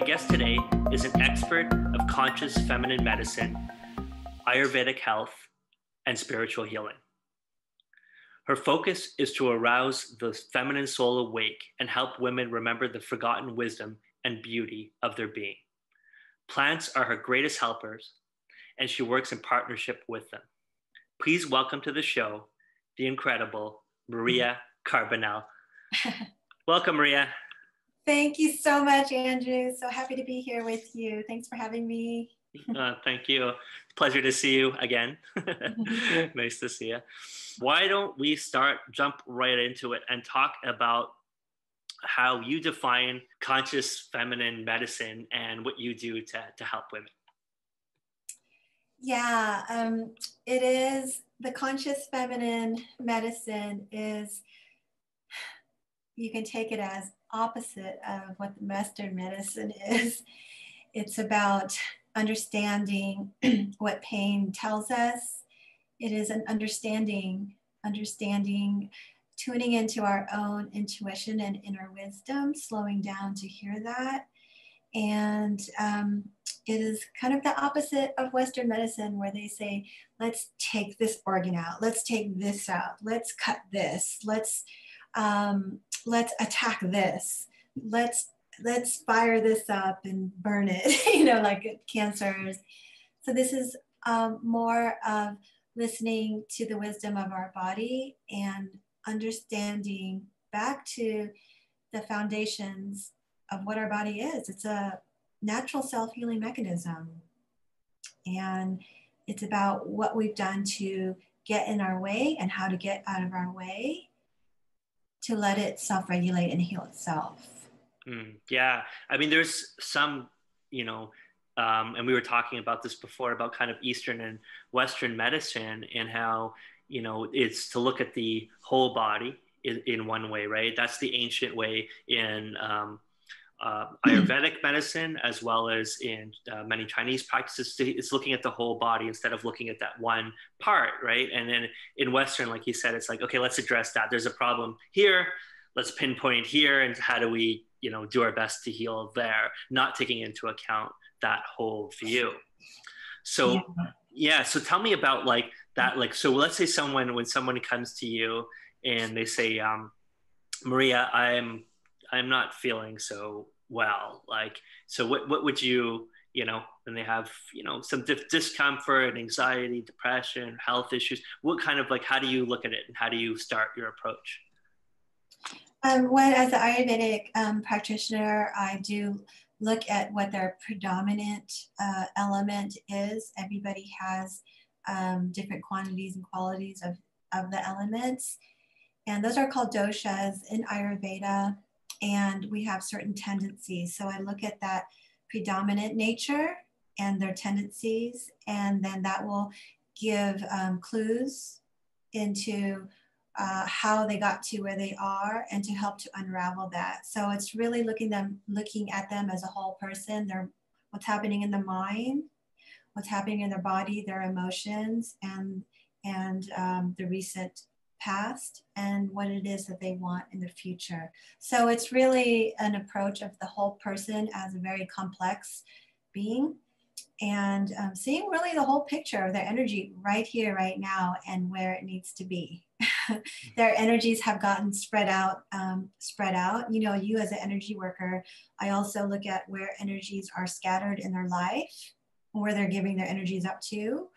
guest today is an expert of conscious feminine medicine, Ayurvedic health, and spiritual healing. Her focus is to arouse the feminine soul awake and help women remember the forgotten wisdom and beauty of their being. Plants are her greatest helpers, and she works in partnership with them. Please welcome to the show the incredible Maria Carbonell. Welcome, Maria. Thank you so much, Andrew. So happy to be here with you. Thanks for having me. Thank you. Pleasure to see you again. Nice to see you. Why don't we jump right into it and talk about how you define conscious feminine medicine and what you do to help women? Yeah, it is the conscious feminine medicine is, you can take it as opposite of what the Western medicine is. It's about understanding what pain tells us. It is an understanding, tuning into our own intuition and inner wisdom, slowing down to hear that. And it is kind of the opposite of Western medicine, where they say, let's take this organ out, let's take this out, let's cut this, let's attack this, let's fire this up and burn it, like cancers. So this is more of listening to the wisdom of our body and understanding back to the foundations of what our body is. It's a natural self-healing mechanism. And it's about what we've done to get in our way and how to get out of our way to let it self-regulate and heal itself. Yeah. I mean, there's some, and we were talking about this before about kind of Eastern and Western medicine and how, it's to look at the whole body in one way, right? That's the ancient way in Ayurvedic medicine, as well as in many Chinese practices. It's looking at the whole body instead of looking at that one part, right? And then in Western, like you said, it's like, okay, let's address that. There's a problem here. Let's pinpoint here, and how do we, do our best to heal there, not taking into account that whole view. So, yeah. So tell me about like that. Like, so let's say when someone comes to you and they say, Maria, I'm not feeling so well. Like, so what would you, and they have, some discomfort, anxiety, depression, health issues. What kind of how do you look at it, and how do you start your approach? As an Ayurvedic practitioner, I do look at what their predominant element is. Everybody has different quantities and qualities of the elements. And those are called doshas in Ayurveda. And we have certain tendencies. So I look at that predominant nature and their tendencies, and then that will give clues into how they got to where they are, and to help to unravel that. So it's really looking at them as a whole person. What's happening in the mind, what's happening in their body, their emotions, and the recent past, and what it is that they want in the future. So it's really an approach of the whole person as a very complex being, and seeing really the whole picture of their energy right here, right now, and where it needs to be. Their energies have gotten spread out. You as an energy worker, I also look at where energies are scattered in their life, where they're giving their energies up to.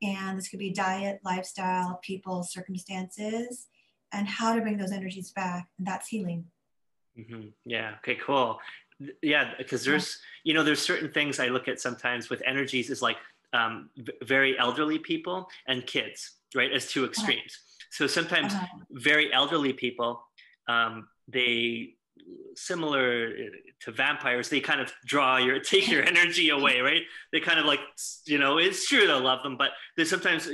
And this could be diet, lifestyle, people, circumstances, and how to bring those energies back. And that's healing. Mm-hmm. Yeah. Okay, cool. Yeah. Because there's certain things I look at sometimes with energies is like very elderly people and kids, right? As two extremes. So sometimes very elderly people, they, similar to vampires, they kind of take your energy away, right? They kind of it's true to love them, but there's sometimes,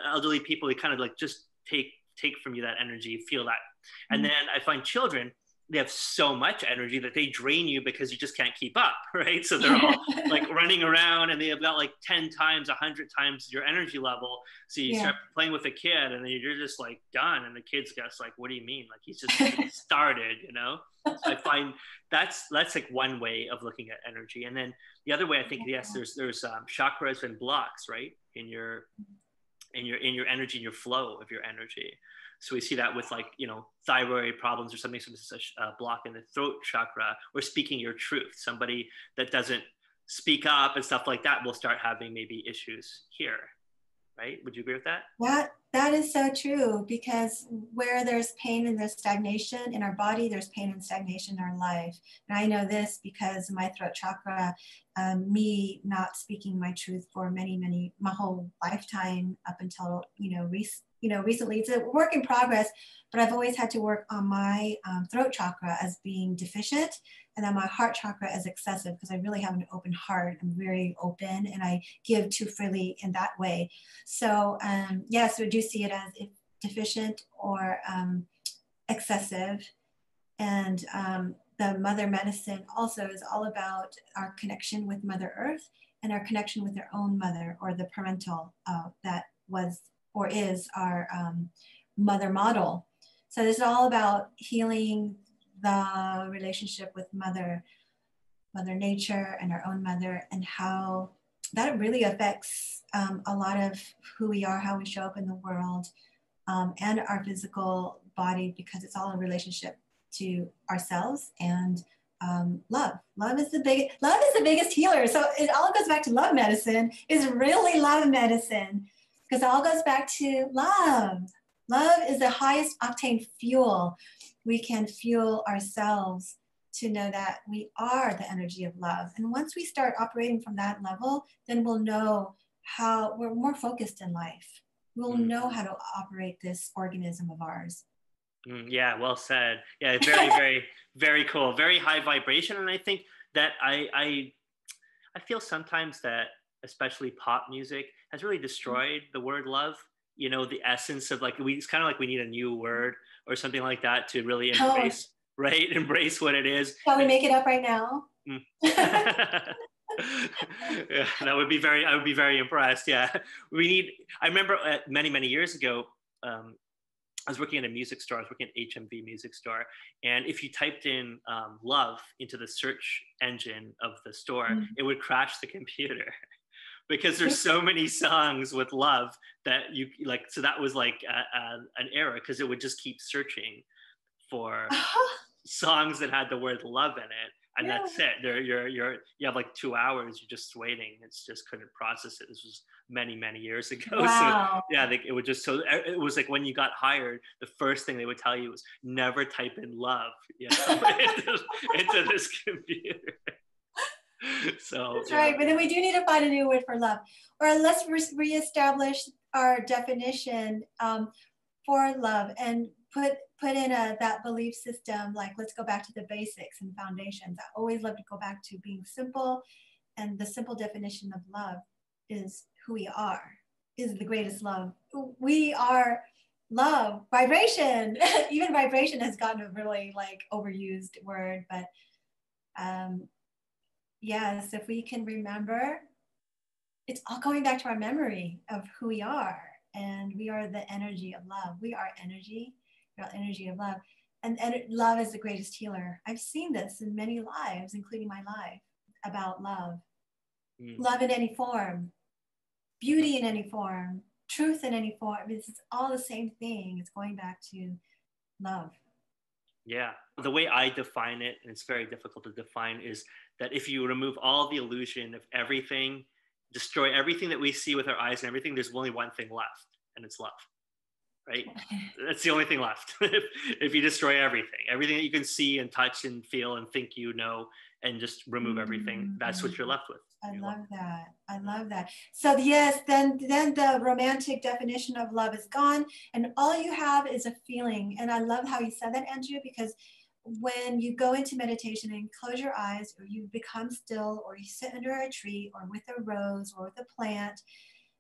elderly people, they kind of just take from you that energy, feel that. And then I find children, they have so much energy that they drain you because you just can't keep up, right? So they're all like running around and they've got like 10 times, 100 times your energy level. So you Yeah. start playing with a kid and then you're just like done. And the kid's just like, what do you mean? Like he's just started, you know? So I find that's like one way of looking at energy. And then the other way, I think, yes, there's chakras and blocks, right? In your energy, in your flow of your energy. So we see that with like, thyroid problems or something, so this is a block in the throat chakra, or speaking your truth. Somebody that doesn't speak up and stuff like that will start having maybe issues here, right? Would you agree with that? That is so true, because where there's pain and there's stagnation in our body, there's pain and stagnation in our life. And I know this because my throat chakra, me not speaking my truth for my whole lifetime up until, recently. It's a work in progress, but I've always had to work on my throat chakra as being deficient, and then my heart chakra as excessive, because I really have an open heart. I'm very open and I give too freely in that way. So so I do see it as if deficient or excessive. And the mother medicine also is all about our connection with Mother Earth and our connection with our own mother, or the parental that was or is our mother model. So this is all about healing the relationship with mother nature and our own mother, and how that really affects a lot of who we are, how we show up in the world, and our physical body, because it's all a relationship to ourselves and love. Love is the biggest healer. So it all goes back to love medicine. Is really love medicine, because it all goes back to love. Love is the highest octane fuel. We can fuel ourselves to know that we are the energy of love. And once we start operating from that level, then we'll know how we're more focused in life. We'll know how to operate this organism of ours. Yeah, well said. Yeah, very, very, very cool. Very high vibration. And I think that I feel sometimes that especially pop music has really destroyed the word love. The essence of it's kind of like we need a new word or something like that to really embrace, right? Embrace what it is. Shall we make it up right now? Yeah, I would be very impressed. Yeah, I remember many years ago, I was working at a music store. I was working at HMV music store. And if you typed in love into the search engine of the store, it would crash the computer because there's so many songs with love that you like. So that was like an error, because it would just keep searching for songs that had the word love in it. And that's it. You have like 2 hours. You're just waiting. It's just couldn't process it. This was many years ago. Wow. So yeah, it would just. So it was like when you got hired, the first thing they would tell you was never type in love, into this computer. So that's right. But then we do need to find a new word for love, or let's reestablish our definition for love, and put in that belief system, like let's go back to the basics and foundations. I always love to go back to being simple, and the simple definition of love is who we are, is the greatest love. We are love, vibration. Even vibration has gotten a really overused word, but yes, if we can remember, it's all going back to our memory of who we are, and we are the energy of love. We are energy. Energy of love, and love is the greatest healer. I've seen this in many lives, including my life, about love. Love in any form, beauty in any form, truth in any form. It's all the same thing. It's going back to love. Yeah, the way I define it, and it's very difficult to define, is that if you remove all the illusion of everything, destroy everything that we see with our eyes and everything, there's only one thing left, and it's love. Right? That's the only thing left. If you destroy everything that you can see and touch and feel and think, and just remove everything, that's what you're left with. I love that. So yes, then the romantic definition of love is gone, and all you have is a feeling. And I love how you said that, Andrew, because when you go into meditation and close your eyes, or you become still, or you sit under a tree or with a rose or with a plant,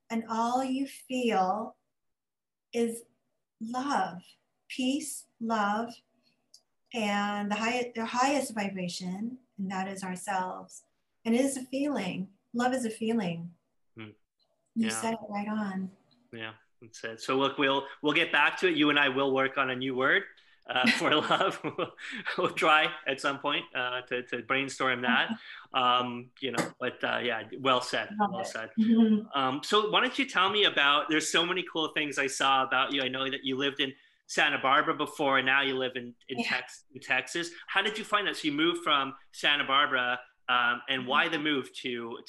and all you feel is love, peace, love, and the highest vibration, and that is ourselves. And it is a feeling. Love is a feeling. Mm. You Yeah. said it right on. Yeah. That's it. So look, we'll get back to it. You and I will work on a new word for love. We'll try at some point to brainstorm that. But yeah, well said. Love Well it. said. Mhm. So why don't you tell me about, there's so many cool things I saw about you. I know that you lived in Santa Barbara before and now you live in Yeah. Texas. How did you find that? So you moved from Santa Barbara, and why the move to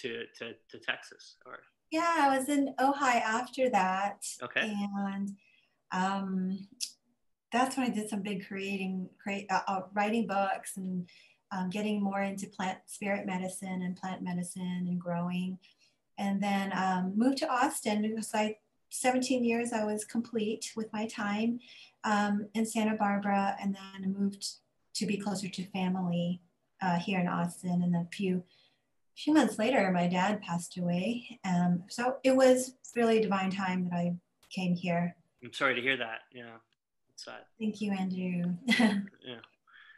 Texas? Or Yeah, I was in Ojai after that, okay. and um, that's when I did some big writing books and getting more into spirit medicine and plant medicine and growing. And then moved to Austin. It was like 17 years I was complete with my time in Santa Barbara, and then moved to be closer to family here in Austin. And then a few months later, my dad passed away. So it was really a divine time that I came here. I'm sorry to hear that. Yeah, it's sad. Thank you, Andrew. Yeah.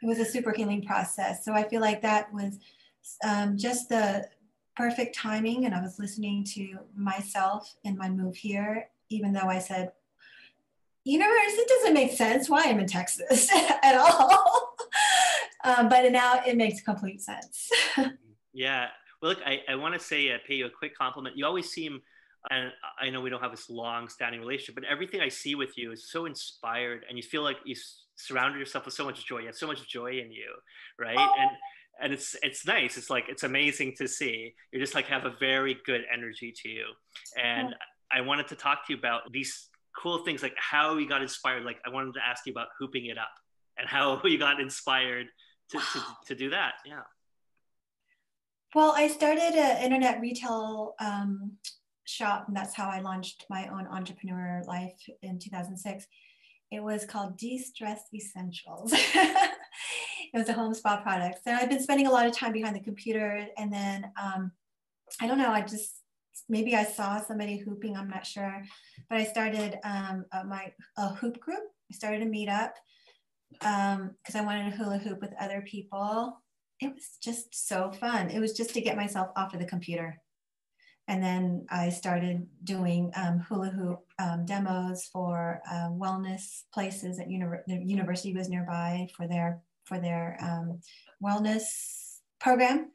It was a super healing process. So I feel like that was just the perfect timing. And I was listening to myself in my move here, even though I said, universe, it doesn't make sense why I'm in Texas at all. But now it makes complete sense. Yeah. Well, look, I want to say, pay you a quick compliment. You always seem, and I know we don't have this long-standing relationship, but everything I see with you is so inspired, and you feel like you surrounded yourself with so much joy. You have so much joy in you, right? And it's nice. It's like it's amazing to see. You just like have a very good energy to you, and I wanted to talk to you about these cool things, like how you got inspired. Like I wanted to ask you about hooping it up and how you got inspired to do that. Yeah. Well, I started an internet retail shop, and that's how I launched my own entrepreneur life in 2006. It was called De-Stress Essentials. It was a home spa product. So I've been spending a lot of time behind the computer, and then I don't know, maybe I saw somebody hooping, I'm not sure, but I started a hoop group. I started a meetup because I wanted to hula hoop with other people. It was just so fun. It was just to get myself off of the computer. And then I started doing hula hoop demos for wellness places at the university was nearby for their wellness program.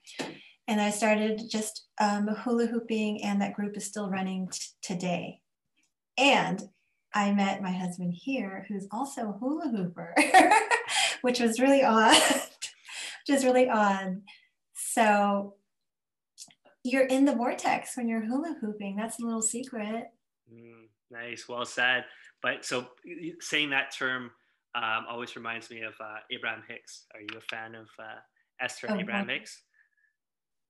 And I started just hula hooping, and that group is still running today. And I met my husband here, who's also a hula hooper, which was really odd. So you're in the vortex when you're hula hooping. That's a little secret. Nice, well said. But so saying that term always reminds me of Abraham Hicks. Are you a fan of Esther and Abraham Hicks?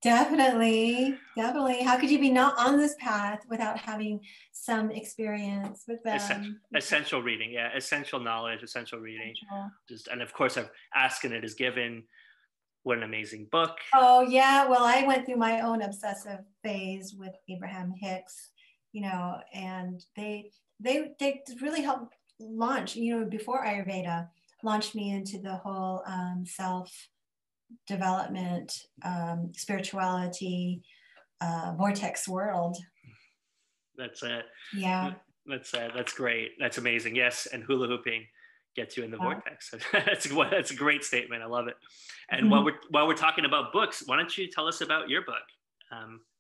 Definitely. How could you be not on this path without having some experience with them? Essential reading, yeah, essential knowledge, essential reading. And of course, I've Asked and It Is Given. What an amazing book. Oh yeah, well, I went through my own obsessive phase with Abraham Hicks, and they really helped launch, before Ayurveda, launched me into the whole self development, spirituality, vortex world. That's it. Yeah. That's great. That's amazing. Yes, and hula hooping gets you in the vortex. That's a great statement. I love it. And while we're talking about books, why don't you tell us about your book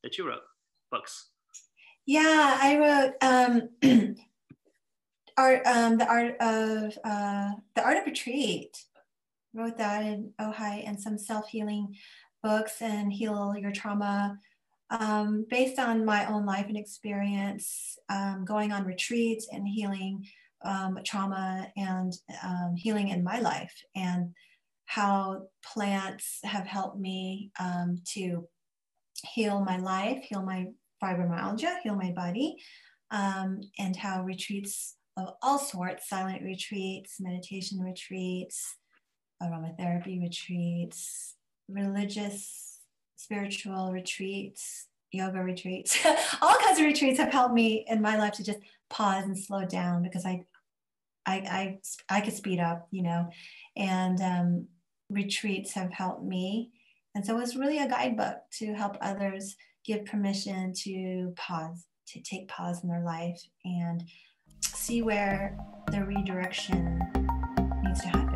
that you wrote? Books. Yeah, I wrote the art of retreat. Wrote that in Ojai, and some self-healing books and heal your trauma based on my own life and experience, going on retreats and healing trauma and healing in my life, and how plants have helped me to heal my life, heal my fibromyalgia, heal my body, and how retreats of all sorts, silent retreats, meditation retreats, aromatherapy retreats, religious, spiritual retreats, yoga retreats, all kinds of retreats have helped me in my life to just pause and slow down, because I could speed up, you know, and retreats have helped me. And so it's really a guidebook to help others give permission to pause, to take pause in their life and see where the redirection needs to happen.